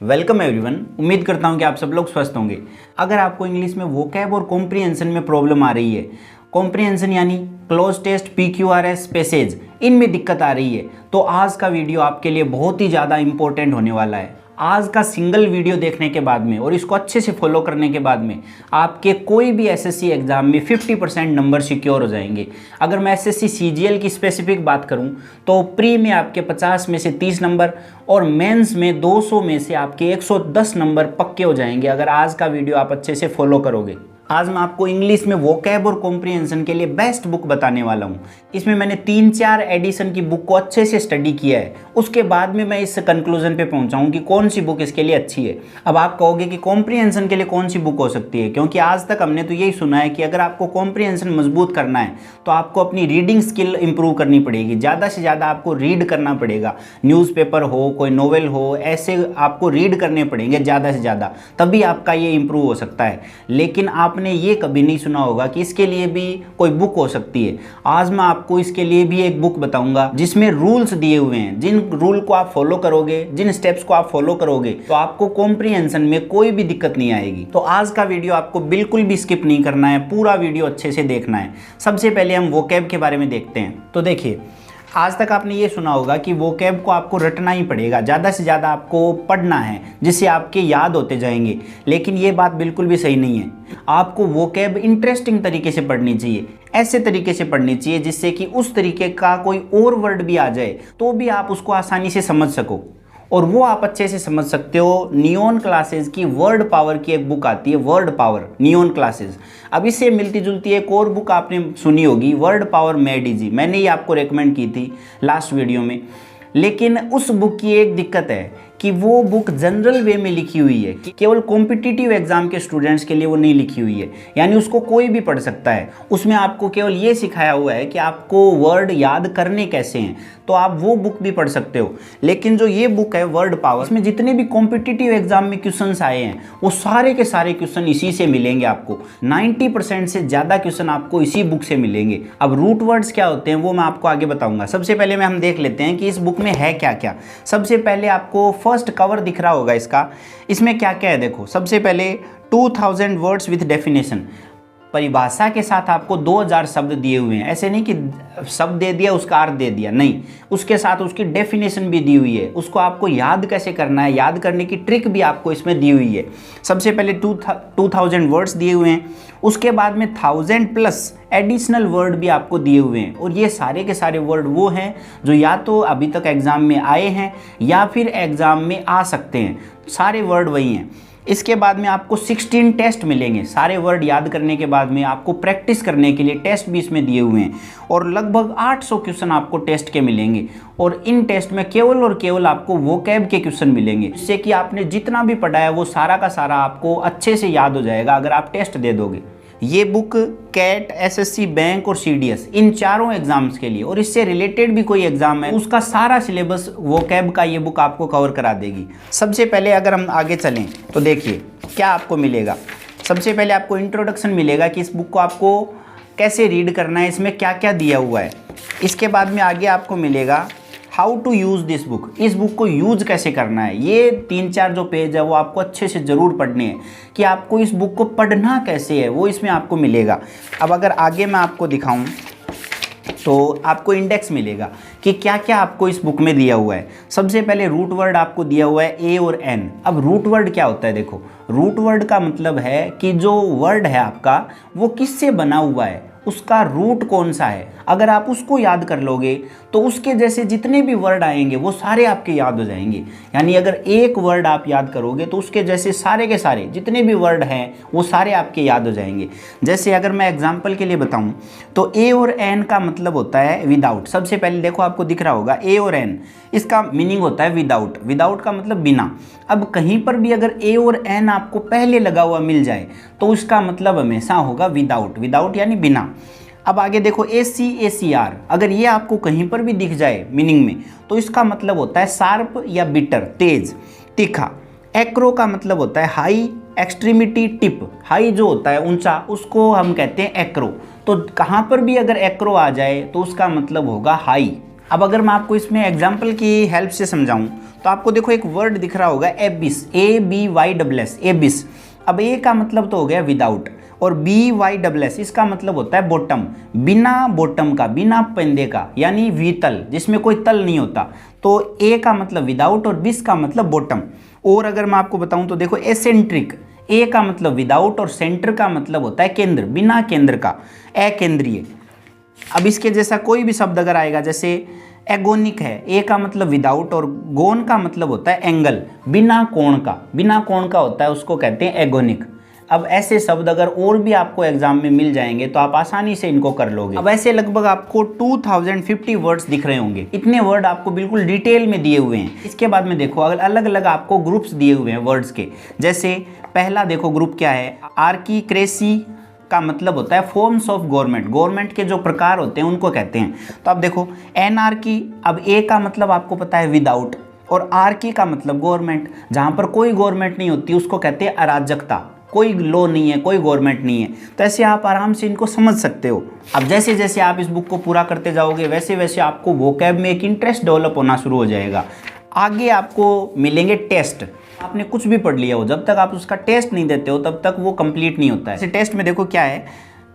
Welcome everyone. उम्मीद करता हूं कि आप सब लोग स्वस्थ होंगे। अगर आपको इंग्लिश में वोकैब और कॉम्प्रिहेंशन में प्रॉब्लम आ रही है, कॉम्प्रिहेंशन यानी क्लोज टेस्ट, PQRS, पैसेज, इनमें दिक्कत आ रही है, तो आज का वीडियो आपके लिए बहुत ही ज़्यादा इंपॉर्टेंट होने वाला है। आज का सिंगल वीडियो देखने के बाद में और इसको अच्छे से फॉलो करने के बाद में आपके कोई भी SSC एग्ज़ाम में 50% नंबर सिक्योर हो जाएंगे। अगर मैं SSC CGL की स्पेसिफिक बात करूं तो प्री में आपके 50 में से 30 नंबर और मेंस में 200 में से आपके 110 नंबर पक्के हो जाएंगे अगर आज का वीडियो आप अच्छे से फॉलो करोगे। आज मैं आपको इंग्लिश में वोकैब और कॉम्प्रिहेंशन के लिए बेस्ट बुक बताने वाला हूँ। इसमें मैंने 3-4 एडिशन की बुक को अच्छे से स्टडी किया है, उसके बाद में मैं इस कंक्लूजन पे पहुँचा हूँ कि कौन सी बुक इसके लिए अच्छी है। अब आप कहोगे कि कॉम्प्रिहेंशन के लिए कौन सी बुक हो सकती है, क्योंकि आज तक हमने तो यही सुना है कि अगर आपको कॉम्प्रिहेंशन मजबूत करना है तो आपको अपनी रीडिंग स्किल इंप्रूव करनी पड़ेगी, ज़्यादा से ज़्यादा आपको रीड करना पड़ेगा। न्यूज़पेपर हो, कोई नॉवेल हो, ऐसे आपको रीड करने पड़ेंगे ज़्यादा से ज़्यादा, तभी आपका ये इंप्रूव हो सकता है। लेकिन आपने ये कभी नहीं सुना होगा कि इसके लिए भी कोई बुक हो सकती है। आज मैं आपको इसके लिए भी एक बुक बताऊंगा जिसमें रूल्स दिए हुए हैं। जिन रूल को आप फॉलो करोगे, जिन स्टेप्स को आप फॉलो करोगे, तो आपको कॉम्प्रिहेंशन में कोई भी दिक्कत नहीं आएगी। तो आज का वीडियो आपको बिल्कुल भी स्किप नहीं करना है, पूरा वीडियो अच्छे से देखना है। सबसे पहले हम वोकैब के बारे में देखते हैं। तो देखिए, आज तक आपने ये सुना होगा कि वोकैब को आपको रटना ही पड़ेगा, ज़्यादा से ज़्यादा आपको पढ़ना है जिससे आपके याद होते जाएंगे। लेकिन ये बात बिल्कुल भी सही नहीं है। आपको वोकैब इंटरेस्टिंग तरीके से पढ़नी चाहिए, ऐसे तरीके से पढ़नी चाहिए जिससे कि उस तरीके का कोई और वर्ड भी आ जाए तो भी आप उसको आसानी से समझ सको, और वो आप अच्छे से समझ सकते हो। नियॉन क्लासेस की वर्ड पावर की एक बुक आती है, वर्ड पावर, नियॉन क्लासेस। अब इससे मिलती जुलती एक और बुक आपने सुनी होगी, वर्ड पावर मेड इजी। मैंने ही आपको रेकमेंड की थी लास्ट वीडियो में। लेकिन उस बुक की एक दिक्कत है कि वो बुक जनरल वे में लिखी हुई है, कि केवल कॉम्पिटिटिव एग्जाम के स्टूडेंट्स के लिए वो नहीं लिखी हुई है, यानी उसको कोई भी पढ़ सकता है। उसमें आपको केवल ये सिखाया हुआ है कि आपको वर्ड याद करने कैसे हैं, तो आप वो बुक भी पढ़ सकते हो। लेकिन जो ये बुक है वर्ड पावर, इसमें जितने भी कॉम्पिटिटिव एग्जाम में क्वेश्चंस आए हैं वो सारे के सारे क्वेश्चन इसी से मिलेंगे। आपको 90% से ज़्यादा क्वेश्चन आपको इसी बुक से मिलेंगे। अब रूट वर्ड्स क्या होते हैं वो मैं आपको आगे बताऊंगा। सबसे पहले में हम देख लेते हैं कि इस बुक में है क्या क्या। सबसे पहले आपको फर्स्ट कवर दिख रहा होगा इसका, इसमें क्या क्या है देखो। सबसे पहले 2000 वर्ड्स विथ डेफिनेशन, परिभाषा के साथ आपको 2000 शब्द दिए हुए हैं। ऐसे नहीं कि शब्द दे दिया उसका अर्थ दे दिया, नहीं, उसके साथ उसकी डेफिनेशन भी दी हुई है। उसको आपको याद कैसे करना है, याद करने की ट्रिक भी आपको इसमें दी हुई है। सबसे पहले 2000 वर्ड्स दिए हुए हैं, उसके बाद में 1000+ एडिशनल वर्ड भी आपको दिए हुए हैं। और ये सारे के सारे वर्ड वो हैं जो या तो अभी तक एग्ज़ाम में आए हैं या फिर एग्ज़ाम में आ सकते हैं, सारे वर्ड वही हैं। इसके बाद में आपको 16 टेस्ट मिलेंगे। सारे वर्ड याद करने के बाद में आपको प्रैक्टिस करने के लिए टेस्ट भी इसमें दिए हुए हैं, और लगभग 800 क्वेश्चन आपको टेस्ट के मिलेंगे। और इन टेस्ट में केवल और केवल आपको वोकैब के क्वेश्चन मिलेंगे, जिससे कि आपने जितना भी पढ़ा है वो सारा का सारा आपको अच्छे से याद हो जाएगा अगर आप टेस्ट दे दोगे। ये बुक कैट, SSC, बैंक और CDS, इन चारों एग्जाम्स के लिए, और इससे रिलेटेड भी कोई एग्जाम है उसका सारा सिलेबस वोकैब का ये बुक आपको कवर करा देगी। सबसे पहले अगर हम आगे चलें तो देखिए क्या आपको मिलेगा। सबसे पहले आपको इंट्रोडक्शन मिलेगा कि इस बुक को आपको कैसे रीड करना है, इसमें क्या क्या दिया हुआ है। इसके बाद में आगे आपको मिलेगा how to use this book, इस बुक को यूज़ कैसे करना है। ये 3-4 जो पेज है वो आपको अच्छे से ज़रूर पढ़ने हैं कि आपको इस बुक को पढ़ना कैसे है, वो इसमें आपको मिलेगा। अब अगर आगे मैं आपको दिखाऊं तो आपको इंडेक्स मिलेगा कि क्या क्या आपको इस बुक में दिया हुआ है। सबसे पहले रूट वर्ड आपको दिया हुआ है A और N। अब रूट वर्ड क्या होता है देखो, रूट वर्ड का मतलब है कि जो वर्ड है आपका वो किससे बना हुआ है, उसका रूट कौन सा है। अगर आप उसको याद कर लोगे तो उसके जैसे जितने भी वर्ड आएंगे वो सारे आपके याद हो जाएंगे। यानी अगर एक वर्ड आप याद करोगे तो उसके जैसे सारे के सारे जितने भी वर्ड हैं वो सारे आपके याद हो जाएंगे। जैसे अगर मैं एग्जांपल के लिए बताऊं तो A और N का मतलब होता है विदाउट। सबसे पहले देखो आपको दिख रहा होगा A और N, इसका मीनिंग होता है विदाउट। विदाउट का मतलब बिना। अब कहीं पर भी अगर A और N आपको पहले लगा हुआ मिल जाए तो उसका मतलब हमेशा होगा विदाउट। विदाउट यानी बिना। अब आगे देखो ACACR, अगर ये आपको कहीं पर भी दिख जाए मीनिंग में तो इसका मतलब होता है शार्प या बिटर, तेज, तीखा। एक्रो का मतलब होता है हाई, एक्सट्रीमिटी, टिप। हाई जो होता है ऊंचा, उसको हम कहते हैं एक्रो। तो कहाँ पर भी अगर एक्रो आ जाए तो उसका मतलब होगा हाई। अब अगर मैं आपको इसमें एग्जाम्पल की हेल्प से समझाऊं तो तो आपको देखो एक वर्ड दिख रहा होगा एबिस, ABYSS, एबिस। अब ए का मतलब तो हो गया विदाउट, और BYSS इसका मतलब होता है बॉटम, बिना बॉटम का, बिना पेंदे का, यानी वितल, जिसमें कोई तल नहीं होता। तो ए का मतलब विदाउट और बिस का मतलब बॉटम। और अगर मैं आपको बताऊं तो देखो एसेंट्रिक, ए का मतलब विदाउट और सेंटर का मतलब होता है केंद्र, बिना केंद्र का, अकेंद्रीय। अब इसके जैसा कोई भी शब्द अगर आएगा, जैसे एगोनिक है, ए का मतलब विदाउट और गोन का मतलब होता है एंगल, बिना कोण का, बिना कोण का होता है उसको कहते हैं एगोनिक। अब ऐसे शब्द अगर और भी आपको एग्जाम में मिल जाएंगे तो आप आसानी से इनको कर लोगे। अब ऐसे लगभग आपको 2050 वर्ड्स दिख रहे होंगे, इतने वर्ड आपको बिल्कुल डिटेल में दिए हुए हैं। इसके बाद में देखो अगर अलग अलग आपको ग्रुप्स दिए हुए हैं वर्ड्स के, जैसे पहला देखो ग्रुप क्या है, आर्कीक्रेसी का मतलब होता है फॉर्म्स ऑफ गवर्नमेंट, गवर्नमेंट के जो प्रकार होते हैं उनको कहते हैं। तो अब देखो एनार्की, अब ए का मतलब आपको पता है विदाउट, और आर्की का मतलब गवर्नमेंट, जहाँ पर कोई गवर्नमेंट नहीं होती उसको कहते हैं अराजकता, कोई लॉ नहीं है, कोई गवर्नमेंट नहीं है। तो ऐसे आप आराम से इनको समझ सकते हो। अब जैसे जैसे आप इस बुक को पूरा करते जाओगे वैसे वैसे आपको वोकैब में एक इंटरेस्ट डेवलप होना शुरू हो जाएगा। आगे आपको मिलेंगे टेस्ट, आपने कुछ भी पढ़ लिया हो, जब तक आप उसका टेस्ट नहीं देते हो तब तक वो कंप्लीट नहीं होता है। जैसे टेस्ट में देखो क्या है,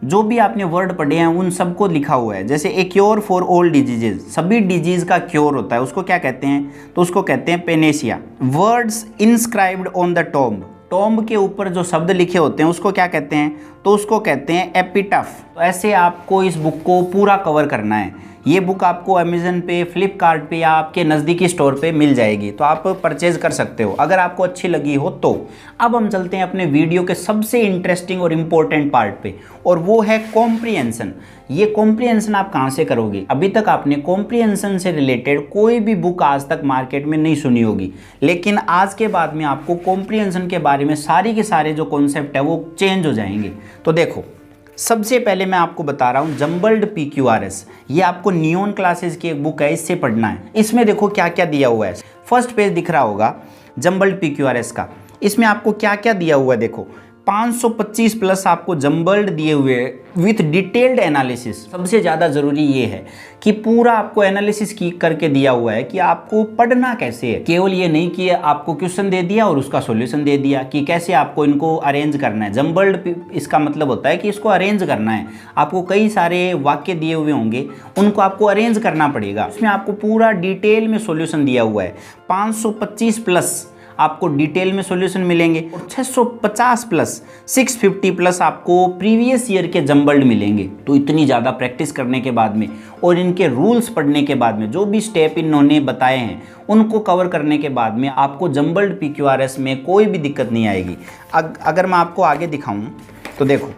जो भी आपने वर्ड पढ़े हैं उन सबको लिखा हुआ है। जैसे ए क्योर फॉर ऑल डिजीजेज, सभी डिजीज का क्योर होता है, उसको क्या कहते हैं, तो उसको कहते हैं Panacea. Words inscribed on the tomb, tomb के ऊपर जो शब्द लिखे होते हैं उसको क्या कहते हैं, तो उसको कहते हैं एपिटाफ। तो ऐसे आपको इस बुक को पूरा कवर करना है। ये बुक आपको अमेज़न पे, फ्लिपकार्ट पे या आपके नज़दीकी स्टोर पे मिल जाएगी, तो आप परचेज कर सकते हो अगर आपको अच्छी लगी हो तो। अब हम चलते हैं अपने वीडियो के सबसे इंटरेस्टिंग और इम्पोर्टेंट पार्ट पे, और वो है कॉम्प्रिहेंशन। ये कॉम्प्रिहेंशन आप कहाँ से करोगे? अभी तक आपने कॉम्प्रिहेंशन से रिलेटेड कोई भी बुक आज तक मार्केट में नहीं सुनी होगी, लेकिन आज के बाद में आपको कॉम्प्रिहेंशन के बारे में सारी के सारे जो कॉन्सेप्ट है वो चेंज हो जाएंगे। तो देखो सबसे पहले मैं आपको बता रहा हूँ जम्बल्ड PQRS, ये आपको नियॉन क्लासेस की एक बुक है, इससे पढ़ना है। इसमें देखो क्या क्या दिया हुआ है। फर्स्ट पेज दिख रहा होगा जम्बल्ड PQRS का, इसमें आपको क्या क्या दिया हुआ है देखो, 525 प्लस आपको जम्बल्ड दिए हुए विथ डिटेल्ड एनालिसिस। सबसे ज़्यादा ज़रूरी ये है कि पूरा आपको एनालिसिस की करके दिया हुआ है कि आपको पढ़ना कैसे है। केवल ये नहीं कि आपको क्वेश्चन दे दिया और उसका सॉल्यूशन दे दिया, कि कैसे आपको इनको अरेंज करना है। जम्बल्ड इसका मतलब होता है कि इसको अरेंज करना है। आपको कई सारे वाक्य दिए हुए होंगे, उनको आपको अरेंज करना पड़ेगा। इसमें आपको पूरा डिटेल में सॉल्यूशन दिया हुआ है। 525 प्लस आपको डिटेल में सॉल्यूशन मिलेंगे, और 650 प्लस 650 प्लस आपको प्रीवियस ईयर के जम्बल्ड मिलेंगे। तो इतनी ज़्यादा प्रैक्टिस करने के बाद में और इनके रूल्स पढ़ने के बाद में, जो भी स्टेप इन्होंने बताए हैं उनको कवर करने के बाद में आपको जम्बल्ड PQRS में कोई भी दिक्कत नहीं आएगी। अगर मैं आपको आगे दिखाऊं तो देखो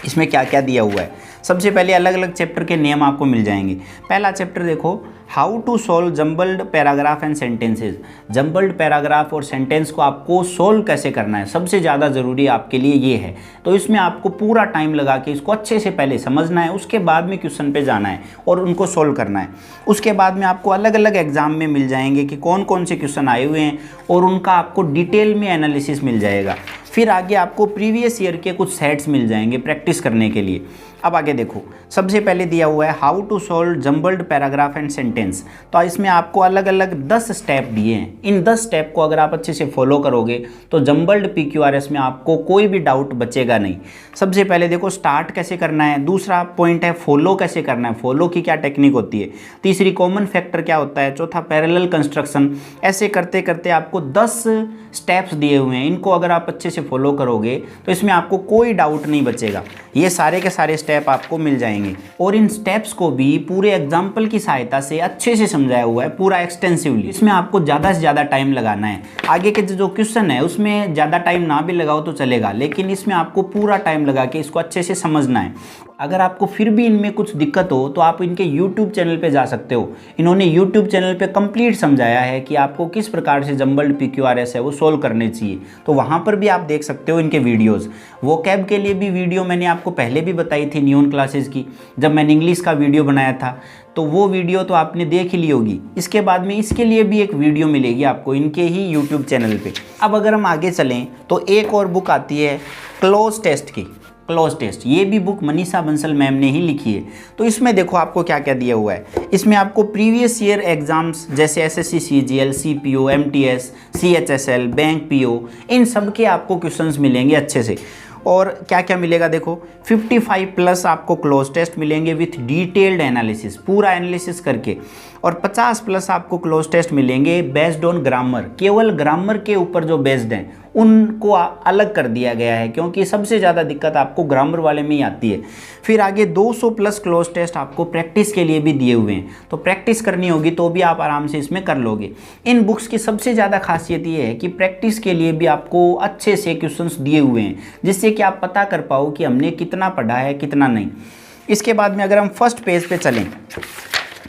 इसमें क्या क्या दिया हुआ है। सबसे पहले अलग अलग चैप्टर के नेम आपको मिल जाएंगे। पहला चैप्टर देखो, how to solve jumbled paragraph and sentences. Jumbled paragraph और सेंटेंस को आपको सोल्व कैसे करना है, सबसे ज़्यादा ज़रूरी आपके लिए ये है। तो इसमें आपको पूरा टाइम लगा के इसको अच्छे से पहले समझना है, उसके बाद में क्वेश्चन पे जाना है और उनको सोल्व करना है। उसके बाद में आपको अलग अलग एग्जाम में मिल जाएंगे कि कौन कौन से क्वेश्चन आए हुए हैं, और उनका आपको डिटेल में एनालिसिस मिल जाएगा। फिर आगे आपको प्रीवियस ईयर के कुछ सेट्स मिल जाएंगे प्रैक्टिस करने के लिए। अब आगे देखो, सबसे पहले दिया हुआ है how to solve jumbled paragraph and sentence. तो इसमें आपको अलग अलग 10 स्टेप दिए हैं। इन 10 स्टेप को अगर आप अच्छे से फॉलो करोगे तो जम्बल्ड PQRS में आपको कोई भी डाउट बचेगा नहीं। सबसे पहले देखो स्टार्ट कैसे करना है, दूसरा पॉइंट है फॉलो कैसे करना है, फॉलो की क्या टेक्निक होती है, तीसरी कॉमन फैक्टर क्या होता है, चौथा पैरेलल कंस्ट्रक्शन। ऐसे करते करते आपको 10 स्टेप्स दिए हुए हैं। इनको अगर आप अच्छे से फॉलो करोगे तो इसमें आपको कोई डाउट नहीं बचेगा। ये सारे के सारे स्टेप आपको मिल जाएंगे, और इन स्टेप्स को भी पूरे एग्जाम्पल की सहायता से अच्छे से समझाया हुआ है, पूरा एक्सटेंसिवली। इसमें आपको ज़्यादा से ज़्यादा टाइम लगाना है। आगे के जो क्वेश्चन है उसमें ज़्यादा टाइम ना भी लगाओ तो चलेगा, लेकिन इसमें आपको पूरा टाइम लगा के इसको अच्छे से समझना है। अगर आपको फिर भी इनमें कुछ दिक्कत हो तो आप इनके YouTube चैनल पे जा सकते हो। इन्होंने YouTube चैनल पे कंप्लीट समझाया है कि आपको किस प्रकार से जम्बल्ड PQRS है वो सोल्व करने चाहिए, तो वहाँ पर भी आप देख सकते हो इनके वीडियोज़। वोकैब के लिए भी वीडियो मैंने आपको पहले भी बताई थी नियॉन क्लासेस की, जब मैंने इंग्लिश का वीडियो बनाया था, तो वो वीडियो तो आपने देख ही ली होगी। इसके बाद में इसके लिए भी एक वीडियो मिलेगी आपको इनके ही YouTube चैनल पे। अब अगर हम आगे चलें तो एक और बुक आती है क्लोज टेस्ट की। क्लोज टेस्ट, ये भी बुक मनीषा बंसल मैम ने ही लिखी है। तो इसमें देखो आपको क्या क्या दिया हुआ है। इसमें आपको प्रीवियस ईयर एग्जाम्स जैसे SSC CGL, CPO, MTS, CHSL, bank PO, इन सब के आपको क्वेश्चंस मिलेंगे अच्छे से। और क्या क्या मिलेगा देखो, 55 प्लस आपको क्लोज टेस्ट मिलेंगे विथ डिटेल्ड एनालिसिस, पूरा एनालिसिस करके। और 50 प्लस आपको क्लोज टेस्ट मिलेंगे बेस्ड ऑन ग्रामर, केवल ग्रामर के ऊपर जो बेस्ड हैं उनको अलग कर दिया गया है, क्योंकि सबसे ज़्यादा दिक्कत आपको ग्रामर वाले में ही आती है। फिर आगे 200 प्लस क्लोज टेस्ट आपको प्रैक्टिस के लिए भी दिए हुए हैं, तो प्रैक्टिस करनी होगी तो भी आप आराम से इसमें कर लोगे। इन बुक्स की सबसे ज़्यादा खासियत ये है कि प्रैक्टिस के लिए भी आपको अच्छे से क्वेश्चंस दिए हुए हैं, जिससे कि आप पता कर पाओ कि हमने कितना पढ़ा है कितना नहीं। इसके बाद में अगर हम फर्स्ट पेज पे चलें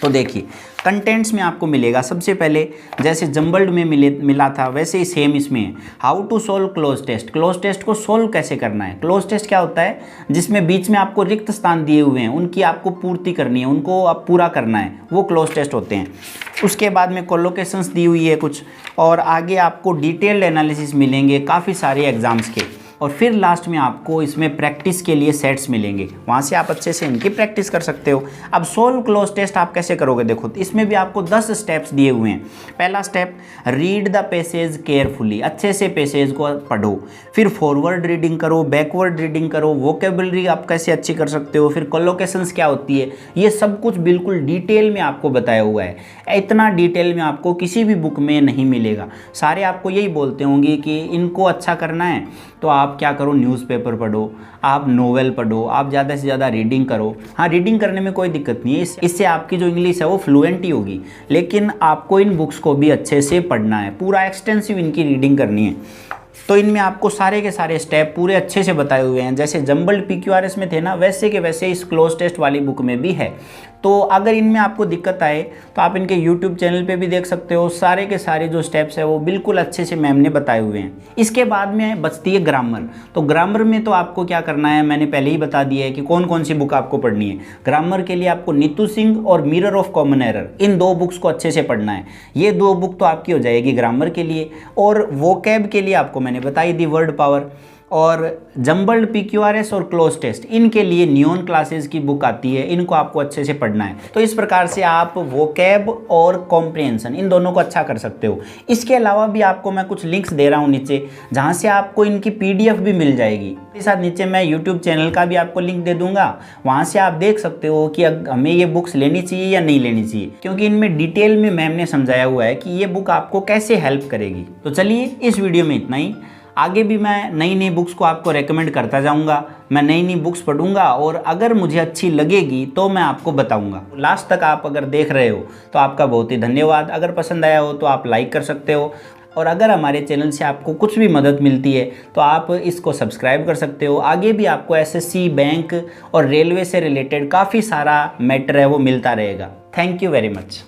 तो देखिए कंटेंट्स में आपको मिलेगा सबसे पहले जैसे जम्बल्ड में मिला था वैसे ही सेम इसमें है, how to solve cloze test, cloze test को सोल्व कैसे करना है। क्लोज टेस्ट क्या होता है, जिसमें बीच में आपको रिक्त स्थान दिए हुए हैं उनकी आपको पूर्ति करनी है, उनको आप पूरा करना है, वो क्लोज टेस्ट होते हैं। उसके बाद में कोलोकेशंस दी हुई है कुछ, और आगे आपको डिटेल्ड एनालिसिस मिलेंगे काफ़ी सारे एग्जाम्स के। और फिर लास्ट में आपको इसमें प्रैक्टिस के लिए सेट्स मिलेंगे, वहाँ से आप अच्छे से इनकी प्रैक्टिस कर सकते हो। अब सोल्व क्लोज टेस्ट आप कैसे करोगे देखो, इसमें भी आपको 10 स्टेप्स दिए हुए हैं। पहला step, read the passage carefully, अच्छे से पैसेज को पढ़ो। फिर फॉरवर्ड रीडिंग करो, बैकवर्ड रीडिंग करो, वोकेबलरी आप कैसे अच्छी कर सकते हो, फिर कोलोकेशंस क्या होती है, ये सब कुछ बिल्कुल डिटेल में आपको बताया हुआ है। इतना डिटेल में आपको किसी भी बुक में नहीं मिलेगा। सारे आपको यही बोलते होंगे कि इनको अच्छा करना है तो आप क्या करो, न्यूज़पेपर पढ़ो, आप नोवेल पढ़ो, आप ज़्यादा से ज़्यादा रीडिंग करो। हाँ, रीडिंग करने में कोई दिक्कत नहीं है, इससे आपकी जो इंग्लिश है वो फ्लुएंट ही होगी, लेकिन आपको इन बुक्स को भी अच्छे से पढ़ना है, पूरा एक्सटेंसिव इनकी रीडिंग करनी है। तो इनमें आपको सारे के सारे स्टेप पूरे अच्छे से बताए हुए हैं, जैसे जम्बल्ड PQRS में थे ना वैसे के वैसे इस क्लोज टेस्ट वाली बुक में भी है। तो अगर इनमें आपको दिक्कत आए तो आप इनके YouTube चैनल पे भी देख सकते हो, सारे के सारे जो स्टेप्स है वो बिल्कुल अच्छे से मैम ने बताए हुए हैं। इसके बाद में बचती है ग्रामर। तो ग्रामर में तो आपको क्या करना है, मैंने पहले ही बता दिया है कि कौन कौन सी बुक आपको पढ़नी है। ग्रामर के लिए आपको नीतू सिंह और mirror of common error, in 2 books को अच्छे से पढ़ना है। ये 2 बुक तो आपकी हो जाएगी ग्रामर के लिए। और वोकैब के लिए आपको मैंने बताई दी वर्ड पावर। और जम्बल्ड PQRS और क्लोज टेस्ट, इनके लिए नियॉन क्लासेस की बुक आती है, इनको आपको अच्छे से पढ़ना है। तो इस प्रकार से आप वोकैब और कॉम्प्रिहेंशन इन दोनों को अच्छा कर सकते हो। इसके अलावा भी आपको मैं कुछ लिंक्स दे रहा हूँ नीचे, जहाँ से आपको इनकी PDF भी मिल जाएगी। इसके साथ नीचे मैं YouTube चैनल का भी आपको लिंक दे दूंगा, वहाँ से आप देख सकते हो कि हमें ये बुक्स लेनी चाहिए या नहीं लेनी चाहिए, क्योंकि इनमें डिटेल में मैम ने समझाया हुआ है कि ये बुक आपको कैसे हेल्प करेगी। तो चलिए इस वीडियो में इतना ही। आगे भी मैं नई नई बुक्स को आपको रेकमेंड करता जाऊंगा, मैं नई नई बुक्स पढ़ूंगा और अगर मुझे अच्छी लगेगी तो मैं आपको बताऊंगा। लास्ट तक आप अगर देख रहे हो तो आपका बहुत ही धन्यवाद। अगर पसंद आया हो तो आप लाइक कर सकते हो, और अगर हमारे चैनल से आपको कुछ भी मदद मिलती है तो आप इसको सब्सक्राइब कर सकते हो। आगे भी आपको SSC, बैंक और रेलवे से रिलेटेड काफ़ी सारा मैटर है वो मिलता रहेगा। Thank you very much.